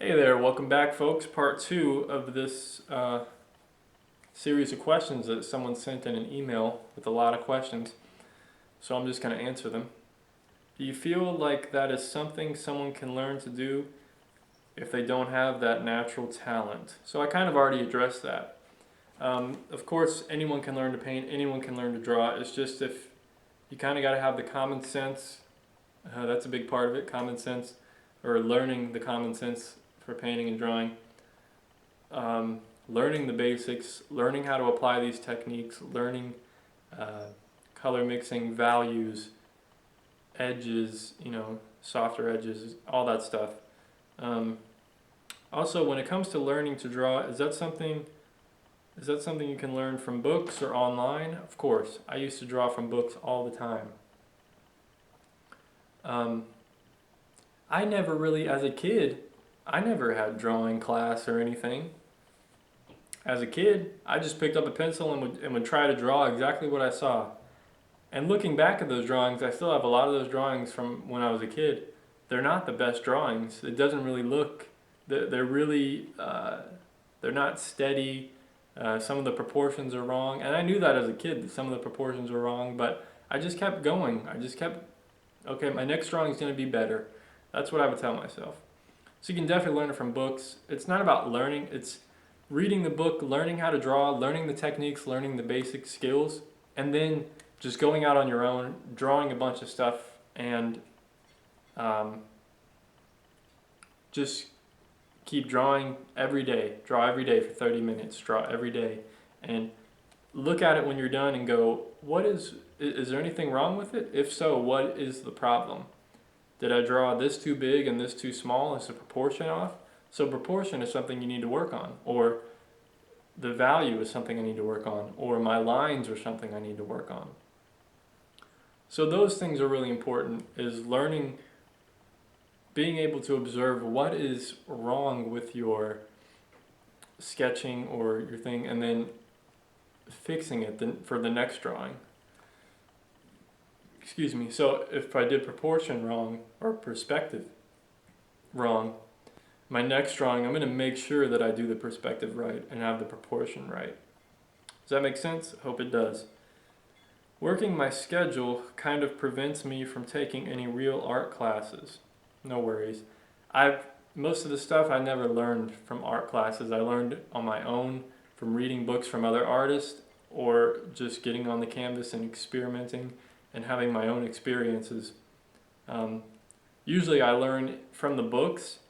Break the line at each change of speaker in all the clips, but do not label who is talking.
Hey there, welcome back folks. Part 2 of this series of questions that someone sent in an email with a lot of questions. So I'm just going to answer them. Do you feel like that is something someone can learn to do if they don't have that natural talent? So I kind of already addressed that. Of course, anyone can learn to paint, anyone can learn to draw. It's just if you kind of got to have the common sense. That's a big part of it, common sense, or learning the common sense for painting and drawing. Learning the basics, learning how to apply these techniques, learning color mixing, values, edges, softer edges, all that stuff. Also, when it comes to learning to draw, is that something you can learn from books or online? Of course, I used to draw from books all the time. I never really, as a kid, I never had drawing class or anything. As a kid, I just picked up a pencil and would try to draw exactly what I saw. And looking back at those drawings, I still have a lot of those drawings from when I was a kid. They're not the best drawings. It doesn't really look, they're really, they're not steady. Some of the proportions are wrong. And I knew that as a kid, that some of the proportions were wrong, but I just kept going. Okay, my next drawing is going to be better. That's what I would tell myself. So you can definitely learn it from books. It's not about learning, it's reading the book, learning how to draw, learning the techniques, learning the basic skills, and then just going out on your own, drawing a bunch of stuff, and just keep drawing every day. Draw every day for 30 minutes, draw every day, and look at it when you're done and go, is there anything wrong with it? If so, what is the problem? Did I draw this too big and this too small? Is the proportion off? So proportion is something you need to work on, or the value is something I need to work on, or my lines are something I need to work on. So those things are really important, is learning, being able to observe what is wrong with your sketching or your thing, and then fixing it for the next drawing. Excuse me. So if I did proportion wrong or perspective wrong, my next drawing, I'm going to make sure that I do the perspective right and have the proportion right. Does that make sense? I hope it does. Working my schedule kind of prevents me from taking any real art classes. No worries. Most of the stuff I never learned from art classes. I learned on my own from reading books from other artists, or just getting on the canvas and experimenting and having my own experiences. Usually I learn from the books,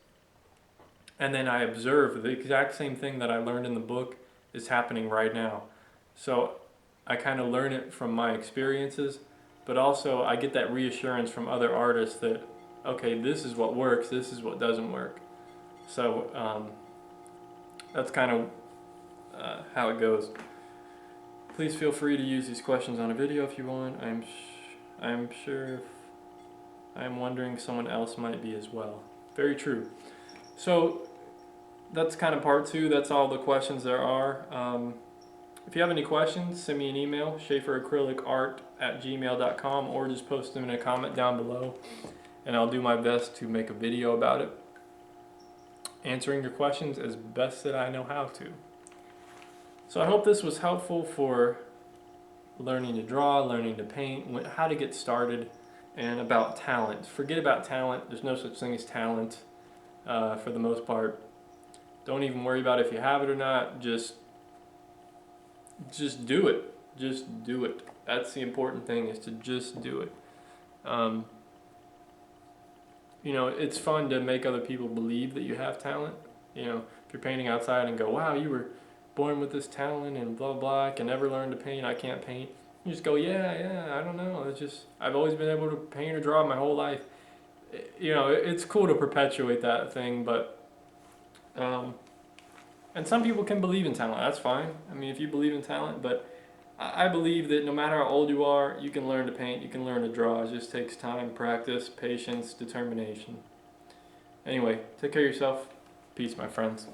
and then I observe the exact same thing that I learned in the book is happening right now. So I kind of learn it from my experiences, but also I get that reassurance from other artists that, okay, this is what works, this is what doesn't work. So that's kind of how it goes. Please feel free to use these questions on a video if you want. I'm sure if I'm wondering someone else might be as well. Very true. So that's kind of part 2. That's all the questions there are. If you have any questions, send me an email, schaeferacrylicart@gmail.com, or just post them in a comment down below, and I'll do my best to make a video about it, answering your questions as best that I know how to. So I hope this was helpful for learning to draw, learning to paint, how to get started, and about talent. Forget about talent. There's no such thing as talent for the most part. Don't even worry about if you have it or not. Just do it. Just do it. That's the important thing, is to just do it. It's fun to make other people believe that you have talent. If you're painting outside and go, wow, you were born with this talent and blah, blah, I can never learn to paint, I can't paint. You just go, yeah, I don't know. It's just, I've always been able to paint or draw my whole life. It's cool to perpetuate that thing, but, and some people can believe in talent, that's fine. I mean, if you believe in talent, but I believe that no matter how old you are, you can learn to paint, you can learn to draw. It just takes time, practice, patience, determination. Anyway, take care of yourself. Peace, my friends.